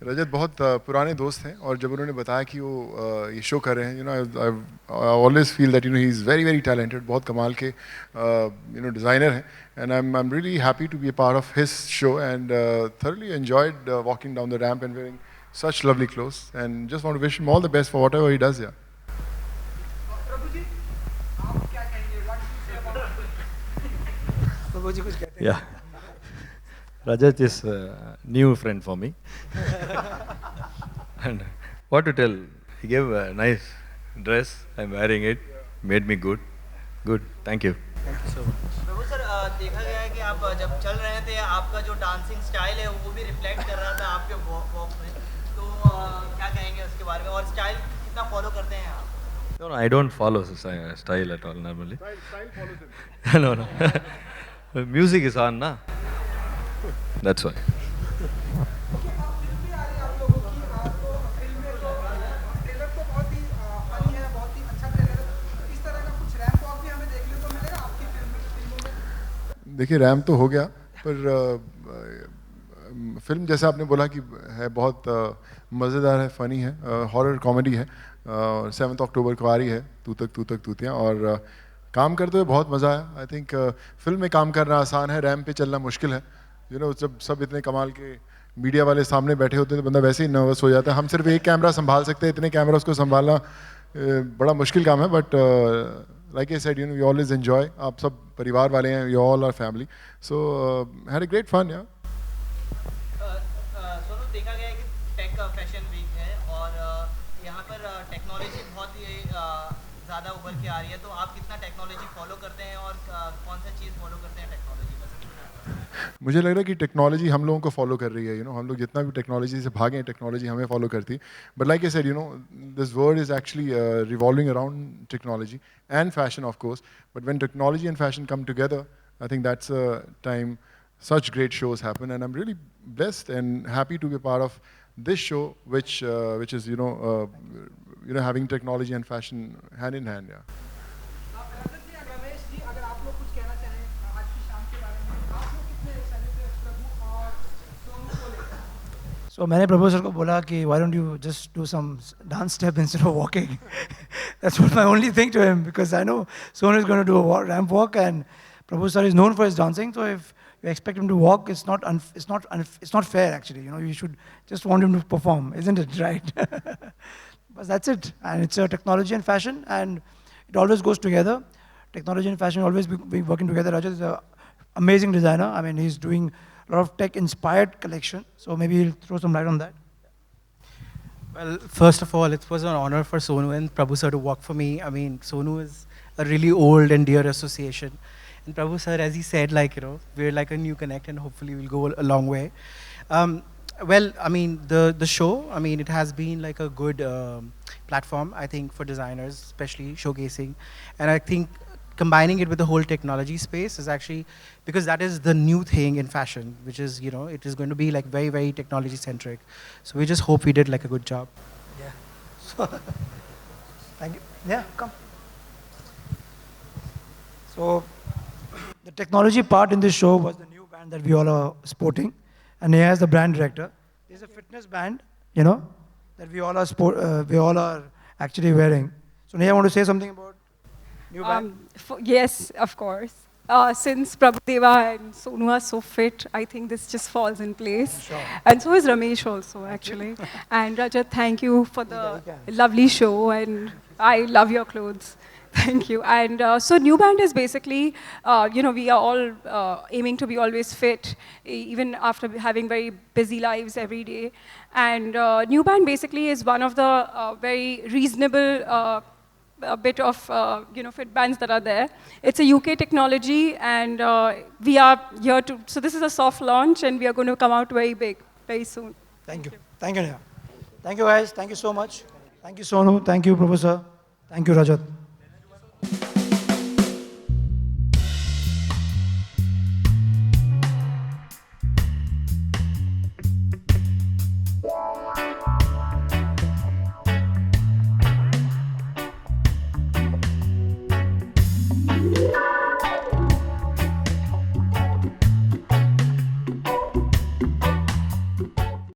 रजत बहुत पुराने दोस्त हैं और जब उन्होंने बताया कि वो ये शो कर रहे हैं, I always feel that he is very very talented, बहुत कमाल के डिज़ाइनर हैं, and I am really happy to be a part of his show and thoroughly enjoyed walking down the ramp and wearing such lovely clothes, and just want to wish him all the best for whatever he does. Yeah. प्रभु जी, आप क्या कहेंगे? What do you say about प्रभु जी कुछ कहते हैं? Yeah. Rajat is a new friend for me. And what to tell? He gave a nice dress. I'm wearing it. Made me good. Good. Thank you. Thank you so much. Prabhu sir, देखा गया है कि आप जब चल रहे थे आपका जो डांसिंग स्टाइल है वो भी रिफ्लेक्ट कर रहा था आपके वॉक में, तो क्या कहेंगे उसके बारे में, और स्टाइल कितना फॉलो करते हैं आप? No, I don't follow style at all normally. Style follows him. No. Music is on, na? That's why. Okay, आप फिल्म भी आ रही है आप लोगों की, आपको फिल्म में तो ट्रेलर तो बहुत ही फनी है, बहुत ही अच्छा ट्रेलर है। इस तरह का कुछ रैंप वॉक भी हमें देखने को मिलेगा आपकी फिल्मों में? देखिए, रैम तो हो गया, पर फिल्म जैसा आपने बोला कि है बहुत मज़ेदार है, फ़नी है, हॉरर कॉमेडी है, 7 अक्टूबर को आ रही है तू तक तूतियाँ, और काम करते हुए बहुत मज़ा आया। आई थिंक फिल्म में काम करना आसान है, रैम पे चलना मुश्किल है। जब सब इतने कमाल के मीडिया वाले सामने बैठे होते हैं तो बंदा वैसे ही नर्वस हो जाता है। हम सिर्फ एक कैमरा संभाल सकते हैं, इतने कैमरास को संभालना बड़ा मुश्किल काम है, but like I said, we always enjoy. आप सब परिवार वाले हैं, we all are family. So had a great fun, yeah. Sonu, देखा गया है कि टेक फैशन वीक है और यहाँ पर टेक्नोलॉजी बहुत ही ज़्यादा उभर के आ रही है, तो आप कितना टेक्नोलॉजी फॉलो करते हैं और कौन सा चीज़ फॉलो करते हैं टेक्नोलॉजी में? मुझे लग रहा है कि टेक्नोलॉजी हम लोगों को फॉलो कर रही है। हम लोग जितना भी टेक्नोलॉजी से भागे, टेक्नोलॉजी हमें फॉलो करती है। But like I said, this world is actually revolving around technology and fashion, of course, but when technology and fashion come together, I think that's a time such great shows happen, and I'm really blessed and happy to be a part of this show, which is having technology and fashion hand in hand. Yeah. रजत जी और रमेश जी, अगर आप लोग कुछ कहना चाहें आज की शाम के बारे में, आप लोग कितने एक्साइटेड थे प्रभु और सोनू को लेकर? So मैंने प्रभु सर को बोला कि why don't you just do some dance step instead of walking? That's what my only thing to him, because I know Sonu is going to do a ramp walk, and Prabhu sir is known for his dancing. So if you expect him to walk, it's not fair actually. You should just want him to perform, isn't it? Right? But that's it. And it's technology and fashion, and it always goes together. Technology and fashion always be working together. Rajat is an amazing designer. I mean, he's doing a lot of tech-inspired collection. So maybe he'll throw some light on that. Well, first of all, it was an honor for Sonu and Prabhu sir to work for me. I mean, Sonu is a really old and dear association. And Prabhu sir, as he said, we're like a new connect, and hopefully we'll go a long way. Well, I mean, the show, I mean, it has been like a good platform, I think, for designers, especially showcasing. And I think combining it with the whole technology space is actually, because that is the new thing in fashion, which is, it is going to be like very, very technology centric. So we just hope we did like a good job. Yeah. So, thank you. Yeah, come. So the technology part in this show was the new band that we all are sporting, and here is the brand director. There's a fitness band, that we all are actually wearing. So Neha, want to say something about new band? Yes, of course. Since Prabhudeva and Sonu are so fit, I think this just falls in place. Sure. And so is Ramesh also, actually. And Rajat, thank you for the lovely show, and I love your clothes. Thank you. And so New Band is basically, we are all aiming to be always fit, even after having very busy lives every day. And New Band basically is one of the very reasonable a bit of fit bands that are there. It's a UK technology, and we are here to. So this is a soft launch, and we are going to come out very big very soon. Thank you. Thank you, Neha. Thank you, guys. Thank you so much. Thank you, Sonu. Thank you, Professor. Thank you, Rajat.